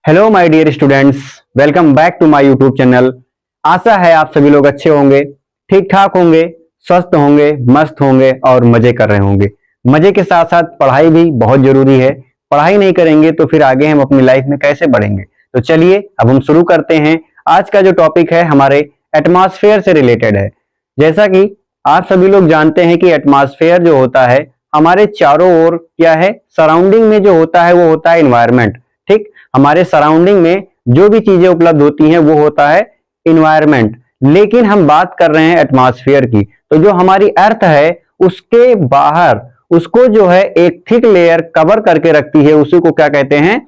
Hello my dear students, welcome back to my YouTube channel. आशा है आप सभी लोग अच्छे होंगे, ठीक ठाक होंगे, स्वस्थ होंगे, मस्त होंगे और मजे कर रहे होंगे। मजे के साथ साथ पढ़ाई भी बहुत जरूरी है। पढ़ाई नहीं करेंगे तो फिर आगे हम अपनी लाइफ में कैसे बढ़ेंगे। तो चलिए अब हम शुरू करते हैं। आज का जो टॉपिक है हमारे एटमॉस्फेयर से रिलेटेड है। जैसा कि आप सभी लोग जानते हैं कि एटमॉस्फेयर जो होता है हमारे चारों ओर क्या है, सराउंडिंग में जो होता है वो होता है इन्वायरमेंट। ठीक, हमारे सराउंडिंग में जो भी चीजें उपलब्ध होती हैं वो होता है इन्वायरमेंट। लेकिन हम बात कर रहे हैं एटमॉस्फेयर की, तो जो हमारी अर्थ है उसके बाहर उसको जो है एक थिक लेयर कवर करके रखती है, उसी को क्या कहते हैं,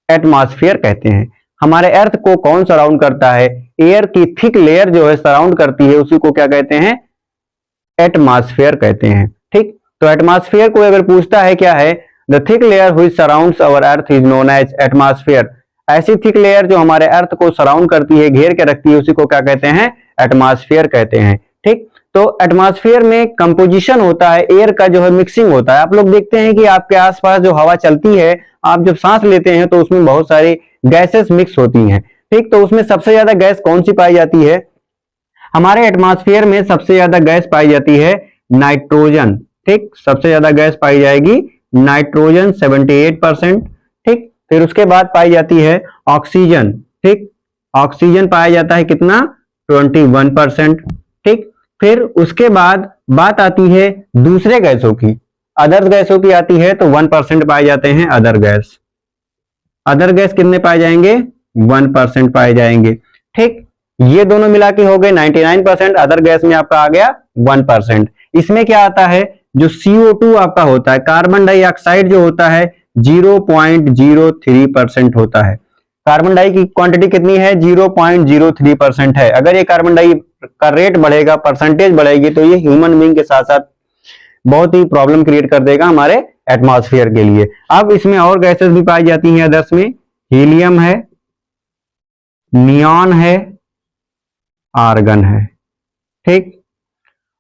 एटमॉस्फेयर कहते हैं। हमारे अर्थ को कौन सराउंड करता है, एयर की थिक लेयर जो है सराउंड करती है, उसी को क्या कहते हैं, एटमॉस्फेयर कहते हैं। ठीक, तो एटमॉस्फेयर को अगर पूछता है क्या है, the thick layer which surrounds our earth is known as atmosphere. ऐसी थिक लेयर जो हमारे अर्थ को सराउंड करती है, घेर के रखती है, उसी को क्या कहते हैं, एटमॉस्फेयर कहते हैं। ठीक, तो एटमॉस्फेयर में कंपोजिशन होता है, एयर का जो है मिक्सिंग होता है। आप लोग देखते हैं कि आपके आसपास जो हवा चलती है, आप जब सांस लेते हैं तो उसमें बहुत सारी गैसेस मिक्स होती हैं। ठीक, तो उसमें सबसे ज्यादा गैस कौन सी पाई जाती है, हमारे एटमॉस्फेयर में सबसे ज्यादा गैस पाई जाती है नाइट्रोजन। ठीक, सबसे ज्यादा गैस पाई जाएगी नाइट्रोजन 78%। ठीक, फिर उसके बाद पाई जाती है ऑक्सीजन। ठीक, ऑक्सीजन पाया जाता है कितना, 21%। ठीक, फिर उसके बाद बात आती है दूसरे गैसों की, अदर गैसों की आती है तो 1% पाए जाते हैं अदर गैस। अदर गैस कितने पाए जाएंगे, 1% पाए जाएंगे। ठीक, ये दोनों मिला के हो गए 99%, अदर गैस में आपका आ गया 1%। इसमें क्या आता है, जो CO2 आपका होता है, कार्बन डाइऑक्साइड जो होता है 0.03% होता है। कार्बन डाई की क्वांटिटी कितनी है, 0.03% है। अगर ये कार्बन डाई का रेट बढ़ेगा, परसेंटेज बढ़ेगी, तो ये ह्यूमन बीइंग के साथ साथ बहुत ही प्रॉब्लम क्रिएट कर देगा हमारे एटमॉस्फेयर के लिए। अब इसमें और गैसेस भी पाई जाती हैं अदर्स में, हीलियम है, नियॉन है, आर्गन है। ठीक,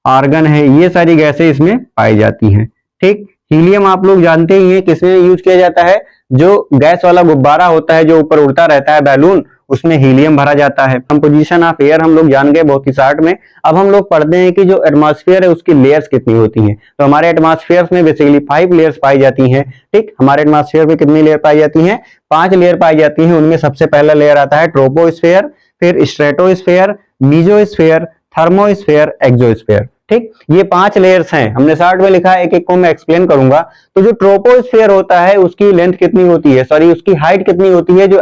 आर्गन है, ये सारी गैसें इसमें पाई जाती हैं। ठीक, हीलियम आप लोग जानते ही हैं किसमें यूज किया जाता है, जो गैस वाला गुब्बारा होता है जो ऊपर उड़ता रहता है बैलून, उसमें हीलियम भरा जाता है। कंपोजिशन ऑफ एयर हम लोग जान गए बहुत ही शॉर्ट में। अब हम लोग पढ़ते हैं कि जो एटमॉस्फेयर है उसकी लेयर्स कितनी होती हैं। तो हमारे एटमॉस्फेयर में बेसिकली 5 लेयर्स पाई जाती हैं। ठीक, हमारे एटमॉस्फेयर में कितनी लेयर पाई जाती हैं, 5 लेयर पाई जाती हैं। उनमें सबसे पहला लेयर आता है ट्रोपोस्फेयर, फिर स्ट्रेटोस्फेयर, मीजोस्फेयर, थर्मोस्फेयर, एक्सोस्फेयर। ठीक, ये 5 लेयर्स हैं, हमने शॉर्ट में लिखा है, एक एक को मैं एक्सप्लेन करूंगा। तो जो ट्रोपोस्फेयर होता है उसकी लेंथ कितनी होती है, सॉरी उसकी हाइट कितनी होती है, जो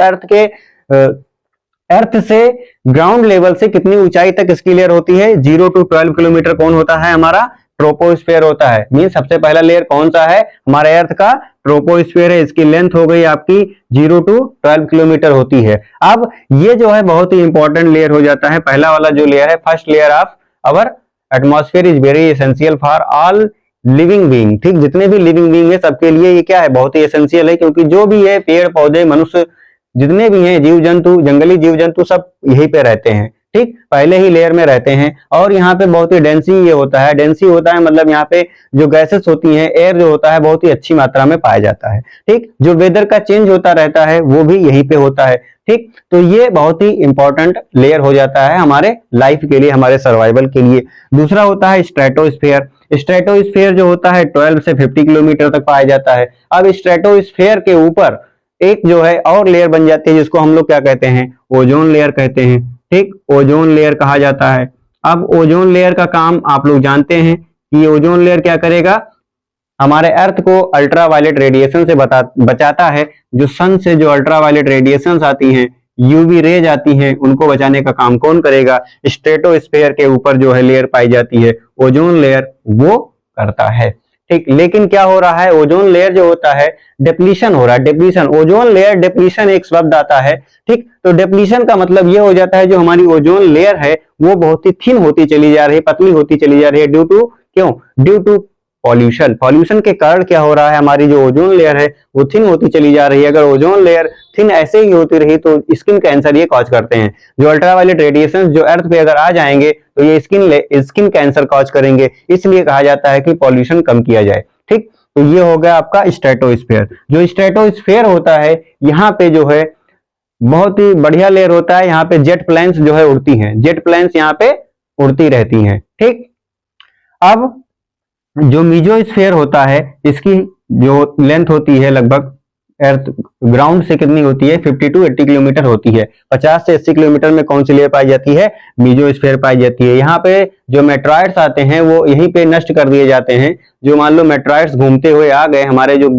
अर्थ से ग्राउंड लेवल से कितनी ऊंचाई तक इसकी लेयर होती है, 0 to 12 किलोमीटर कौन होता है, हमारा ट्रोपोस्फेयर होता है। मीन सबसे पहला लेयर कौन सा है, हमारे अर्थ का ट्रोपोस्फेयर है। इसकी लेंथ हो गई आपकी 0 to 12 किलोमीटर होती है। अब ये जो है बहुत ही इंपॉर्टेंट लेयर हो जाता है, पहला वाला जो लेयर है, first layer of our atmosphere is very essential for all living being. ठीक, जितने भी लिविंग बीइंग है सबके लिए ये क्या है, बहुत ही एसेंशियल है, क्योंकि जो भी है पेड़ पौधे मनुष्य जितने भी हैं, जीव जंतु, जंगली जीव जंतु, सब यहीं पे रहते हैं। ठीक, पहले ही लेयर में रहते हैं। और यहाँ पे बहुत ही डेंसी ये होता है, डेंसी होता है मतलब यहाँ पे जो गैसेस होती हैं, एयर जो होता है बहुत ही अच्छी मात्रा में पाया जाता है। ठीक, जो वेदर का चेंज होता रहता है वो भी यहीं पे होता है। ठीक, तो ये बहुत ही इंपॉर्टेंट लेयर हो जाता है हमारे लाइफ के लिए, हमारे सर्वाइवल के लिए। दूसरा होता है स्ट्रेटोस्फेयर। स्ट्रेटोस्फेयर जो होता है 12 से 50 किलोमीटर तक पाया जाता है। अब स्ट्रेटोस्फेयर के ऊपर एक जो है और लेयर बन जाती है, जिसको हम लोग क्या कहते हैं, ओजोन लेयर कहते हैं। ठीक, ओजोन लेयर कहा जाता है। अब ओजोन लेयर का काम आप लोग जानते हैं कि ओजोन लेयर क्या करेगा, हमारे अर्थ को अल्ट्रावायलेट रेडिएशन से बचाता है। जो सन से जो अल्ट्रावायलेट रेडिएशंस आती हैं, यूवी रेज आती हैं, उनको बचाने का काम कौन करेगा, स्ट्रेटोस्फेयर के ऊपर जो है लेयर पाई जाती है ओजोन लेयर, वो करता है। ठीक, लेकिन क्या हो रहा है, ओजोन लेयर जो होता है डिप्लीशन हो रहा है, डिप्लीशन, ओजोन लेयर डिप्लीशन एक शब्द आता है। ठीक, तो डिप्लीशन का मतलब ये हो जाता है जो हमारी ओजोन लेयर है वो बहुत ही थिन होती चली जा रही है, पतली होती चली जा रही है, ड्यू टू क्यों, ड्यू टू पॉल्यूशन। पॉल्यूशन के कारण क्या हो रहा है, हमारी जो ओजोन लेयर है वो थिन होती चली जा रही है। अगर ओजोन लेयर थिन ऐसे ही होती रही तो स्किन कैंसर ये कॉज करते हैं। जो अल्ट्रावायलेट रेडिएशन जो अर्थ पे अगर आ जाएंगे तो ये स्किन कैंसर कॉज करेंगे। इसलिए कहा जाता है कि पॉल्यूशन कम किया जाए। ठीक, तो ये हो गया आपका स्ट्रेटोस्फेयर। जो स्ट्रेटोस्फेयर होता है यहाँ पे जो है बहुत ही बढ़िया लेयर होता है। यहाँ पे जेट प्लेन्स जो है उड़ती हैं, जेट प्लेन्स यहाँ पे उड़ती रहती हैं। ठीक, अब जो मीजोस्फीयर होता है इसकी जो लेंथ होती है लगभग अर्थ ग्राउंड से कितनी होती है, 50 टू 80 किलोमीटर होती है। 50 से 80 किलोमीटर में कौन सी लेयर पाई जाती है, मीजोस्फीयर पाई जाती है। यहाँ पे जो मेट्रॉइड्स आते हैं वो यहीं पे नष्ट कर दिए जाते हैं। जो मान लो मेट्रॉइड्स घूमते हुए आ गए हमारे जो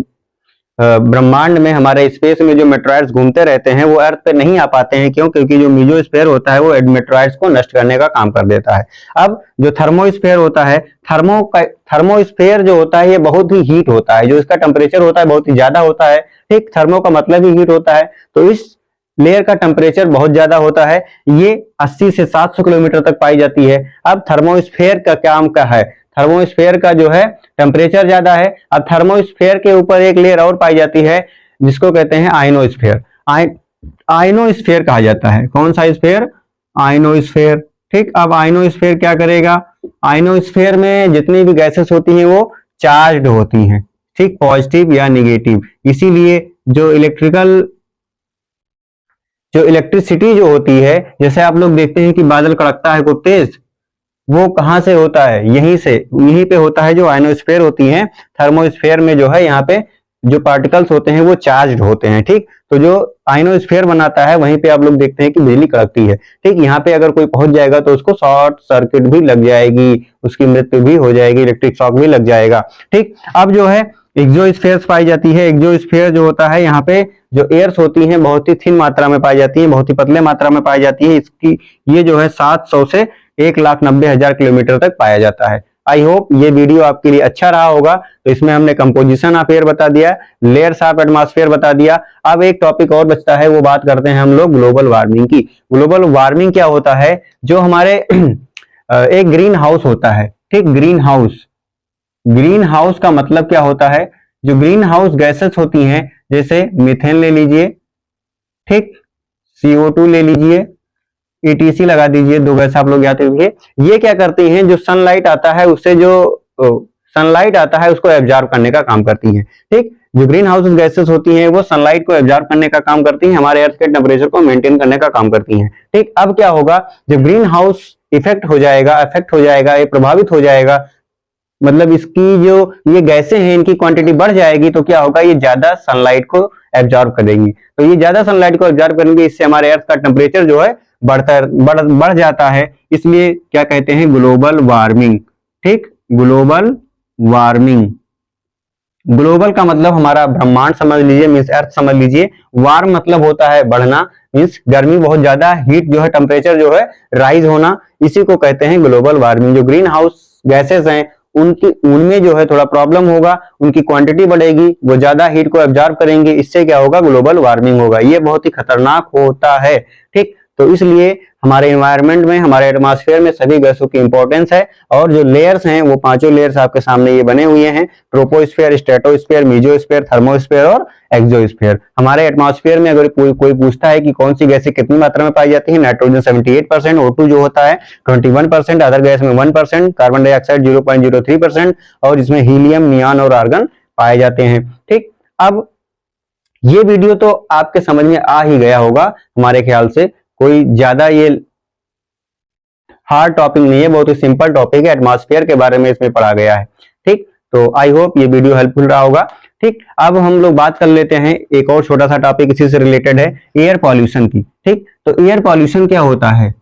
ब्रह्मांड में, हमारे स्पेस में जो मेट्रॉइड्स घूमते रहते हैं वो अर्थ पे नहीं आ पाते हैं। क्यों? क्योंकि जो मीजोस्फीयर होता है वो मेट्रॉइड्स को नष्ट करने का काम कर देता है। अब जो थर्मोस्फीयर होता है, थर्मोस्फीयर जो होता है ये बहुत ही हीट होता है, जो इसका टेम्परेचर होता है बहुत ही ज्यादा होता है। ठीक, थर्मो का मतलब ही हीट होता है, तो इस लेयर का टेम्परेचर बहुत ज्यादा होता है। ये 80 से 700 किलोमीटर तक पाई जाती है। अब थर्मोस्फीयर का काम क्या है, थर्मोस्फीयर का जो है टेम्परेचर ज्यादा है। अब थर्मोस्फीयर के ऊपर एक लेयर और पाई जाती है जिसको कहते हैं आयनोस्फीयर। आयनोस्फीयर कहा जाता है। कौन सा स्फीयर? आयनोस्फीयर। ठीक, अब आयनोस्फीयर क्या करेगा, आयनोस्फीयर में जितनी भी गैसेस होती हैं वो चार्ज्ड होती हैं। ठीक, पॉजिटिव या निगेटिव। इसीलिए जो इलेक्ट्रिसिटी जो होती है, जैसे आप लोग देखते हैं कि बादल कड़कता है खूब तेज, वो कहां से होता है, यहीं पे होता है। जो आयनोस्फीयर होती है, थर्मोस्फीयर में जो है यहाँ पे जो पार्टिकल्स होते हैं वो चार्ज्ड होते हैं। ठीक, तो जो आयनोस्फीयर बनाता है वहीं पे आप लोग देखते हैं कि बिजली कड़कती है। ठीक, यहाँ पे अगर कोई पहुंच जाएगा तो उसको शॉर्ट सर्किट भी लग जाएगी, उसकी मृत्यु भी हो जाएगी, इलेक्ट्रिक शॉक भी लग जाएगा। ठीक, अब जो है एक्सोस्फीयर पाई जाती है। एक्सोस्फीयर जो होता है यहाँ पे जो एयर्स होती हैं बहुत ही थिन मात्रा में पाई जाती है, बहुत ही पतले मात्रा में पाई जाती है। इसकी ये जो है 700 से 1,90,000 किलोमीटर तक पाया जाता है। आई होप ये वीडियो आपके लिए अच्छा रहा होगा। तो इसमें हमने कंपोजिशन ऑफ एयर बता दिया, लेयर्स ऑफ एटमॉस्फेयर बता दिया। अब एक टॉपिक और बचता है, वो बात करते हैं हम लोग ग्लोबल वार्मिंग की। ग्लोबल वार्मिंग क्या होता है, जो हमारे एक ग्रीन हाउस होता है। ठीक, ग्रीन हाउस, ग्रीन हाउस का मतलब क्या होता है, जो ग्रीन हाउस गैसेस होती हैं, जैसे मीथेन ले लीजिए, ठीक, CO2 ले लीजिए, ETC लगा दीजिए, दो गैस आप लोग याद रखिए। ये क्या करती हैं, जो सनलाइट आता है उससे जो सनलाइट आता है उसको एब्जॉर्ब करने का काम करती हैं। ठीक, जो ग्रीन हाउस गैसेस होती हैं वो सनलाइट को एब्जॉर्ब करने का काम करती हैं, हमारे अर्थ के टेम्परेचर को मेंटेन करने का काम करती हैं। ठीक, अब क्या होगा, जब ग्रीन हाउस इफेक्ट हो जाएगा, ये प्रभावित हो जाएगा, मतलब इसकी जो ये गैसें हैं इनकी क्वांटिटी बढ़ जाएगी, तो क्या होगा, ये ज्यादा सनलाइट को एब्जॉर्ब करेंगी। तो ये ज्यादा सनलाइट को एब्जॉर्ब करेंगे, इससे हमारे अर्थ का टेम्परेचर जो है बढ़ जाता है। इसलिए क्या कहते हैं, ग्लोबल वार्मिंग। ठीक, ग्लोबल वार्मिंग, ग्लोबल का मतलब हमारा ब्रह्मांड समझ लीजिए, मीन्स अर्थ समझ लीजिए। वार्म मतलब होता है बढ़ना, मीन्स गर्मी बहुत ज्यादा, हीट जो है टेम्परेचर जो है राइज होना, इसी को कहते हैं ग्लोबल वार्मिंग। जो ग्रीन हाउस गैसेस हैं उनमें जो है थोड़ा प्रॉब्लम होगा, उनकी क्वांटिटी बढ़ेगी, वो ज्यादा हीट को एब्जॉर्ब करेंगे, इससे क्या होगा, ग्लोबल वार्मिंग होगा। ये बहुत ही खतरनाक होता है। ठीक, तो इसलिए हमारे एनवायरनमेंट में, हमारे एटमॉस्फेयर में सभी गैसों की इंपॉर्टेंस है। और जो लेयर्स हैं वो पांचों लेयर्स आपके सामने ये बने हुए हैं, ट्रोपोस्फेयर, स्ट्रेटोस्फेयर, मीजोस्फेयर, थर्मोस्फेयर और एक्सोस्फेयर। हमारे एटमॉस्फेयर में अगर कोई पूछता है कि कौन सी गैसें कितनी मात्रा में पाई जाती है, नाइट्रोजन 78%, O2 जो होता है 21%, अदर गैस में 1%, कार्बन डाइऑक्साइड 0.03% और इसमें हीलियम, नियॉन और आर्गन पाए जाते हैं। ठीक, अब ये वीडियो तो आपके समझ में आ ही गया होगा हमारे ख्याल से, कोई ज्यादा ये हार्ड टॉपिक नहीं है, बहुत ही सिंपल टॉपिक है, एटमॉस्फेयर के बारे में इसमें पढ़ा गया है। ठीक, तो आई होप ये वीडियो हेल्पफुल रहा होगा। ठीक, अब हम लोग बात कर लेते हैं, एक और छोटा सा टॉपिक इसी से रिलेटेड है, एयर पॉल्यूशन की। ठीक, तो एयर पॉल्यूशन क्या होता है,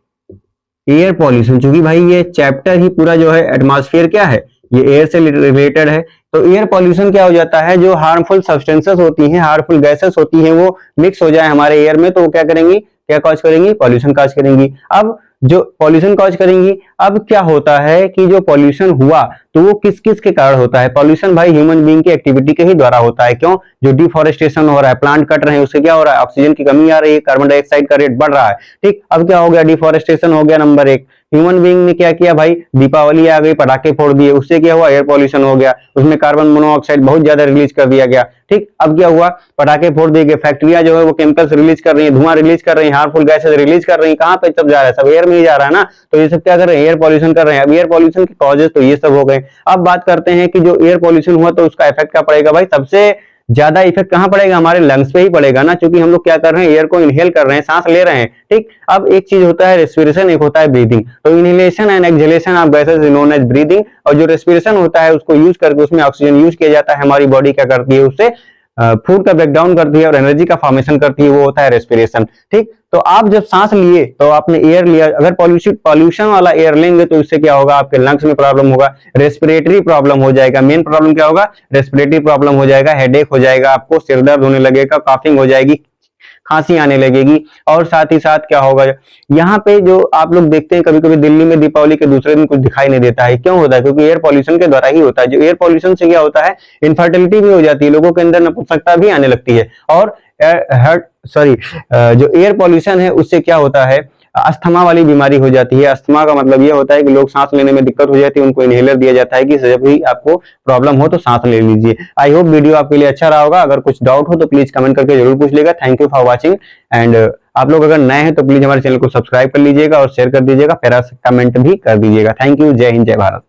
एयर पॉल्यूशन, चूंकि भाई ये चैप्टर ही पूरा जो है एटमॉस्फेयर क्या है, ये एयर से रिलेटेड है। तो एयर पॉल्यूशन क्या हो जाता है, जो हार्मफुल सब्सटेंसेस होती हैं, हार्मफुल गैसेस होती हैं, वो मिक्स हो जाए हमारे एयर में, तो वो क्या करेंगी, क्या कॉज करेंगी, पॉल्यूशन कॉज करेंगी। अब जो पॉल्यूशन कॉज करेंगी, अब क्या होता है कि जो पॉल्यूशन हुआ तो वो किस किस के कारण होता है, पॉल्यूशन भाई ह्यूमन बीइंग की एक्टिविटी के ही द्वारा होता है। क्यों, जो डिफॉरेस्टेशन हो रहा है, प्लांट कट रहे हैं, उससे क्या हो रहा है, ऑक्सीजन की कमी आ रही है, कार्बन डाइऑक्साइड का रेट बढ़ रहा है। ठीक, अब क्या हो गया, डिफॉरेस्टेशन हो गया नंबर एक। ह्यूमन बीइंग ने क्या किया भाई, दीपावली आ गई, पटाखे फोड़ दिए, उससे क्या हुआ, एयर पॉल्यूशन हो गया, उसमें कार्बन मोनोऑक्साइड बहुत ज्यादा रिलीज कर दिया गया। ठीक, अब क्या हुआ, पटाखे फोड़ दिए गए, फैक्ट्रियां जो है वो केमिकल्स रिलीज कर रही है, धुआं रिलीज कर रही है, हार्मफुल गैसेस रिलीज कर रही है, कहां पे सब जा रहा है, सब एयर में ही जा रहा है ना। तो ये सब क्या कर रहे हैं, एयर पॉल्यूशन कर रहे हैं। अब एयर पॉल्यूशन के कॉजेस तो ये सब हो गए। अब बात करते हैं कि जो एयर पॉल्यूशन हुआ तो उसका इफेक्ट क्या पड़ेगा भाई, सबसे ज्यादा इफेक्ट कहाँ पड़ेगा, हमारे लंग्स पे ही पड़ेगा ना, क्योंकि हम लोग क्या कर रहे हैं, एयर को इनहेल कर रहे हैं, सांस ले रहे हैं। ठीक, अब एक चीज होता है रेस्पिरेशन, एक होता है ब्रीदिंग। तो inhalation and exhalation of gases is known as breathing, और जो रेस्पिरेशन होता है उसको यूज करके उसमें ऑक्सीजन यूज किया जाता है, हमारी बॉडी क्या करती है, उससे फूड का ब्रेकडाउन करती है और एनर्जी का फॉर्मेशन करती है, वो होता है रेस्पिरेशन। ठीक, तो आप जब सांस लिए तो आपने एयर लिया, अगर पॉल्यूशन वाला एयर लेंगे तो इससे क्या होगा, आपके लंग्स में प्रॉब्लम होगा, रेस्पिरेटरी प्रॉब्लम हो जाएगा। मेन प्रॉब्लम क्या होगा, रेस्पिरेटरी प्रॉब्लम हो जाएगा, हेडेक हो जाएगा, आपको सिर दर्द होने लगेगा, काफिंग हो जाएगी, खांसी आने लगेगी। और साथ ही साथ क्या होगा, यहाँ पे जो आप लोग देखते हैं कभी कभी दिल्ली में दीपावली के दूसरे दिन कुछ दिखाई नहीं देता है, क्यों होता है, क्योंकि एयर पॉल्यूशन के द्वारा ही होता है। जो एयर पॉल्यूशन से क्या होता है, इनफर्टिलिटी भी हो जाती है, लोगों के अंदर नपुंसकता भी आने लगती है। और जो एयर पॉल्यूशन है उससे क्या होता है, अस्थमा वाली बीमारी हो जाती है। अस्थमा का मतलब ये होता है कि लोग सांस लेने में दिक्कत हो जाती है, उनको इनहेलर दिया जाता है कि जब भी आपको प्रॉब्लम हो तो सांस ले लीजिए। आई होप वीडियो आपके लिए अच्छा रहा होगा। अगर कुछ डाउट हो तो प्लीज कमेंट करके जरूर पूछ लेगा। Thank you for watching and आप लोग अगर नए हैं तो प्लीज हमारे चैनल को सब्सक्राइब कर लीजिएगा और शेयर कर दीजिएगा, प्यारा कमेंट भी कर दीजिएगा। थैंक यू, जय हिंद, जय भारत।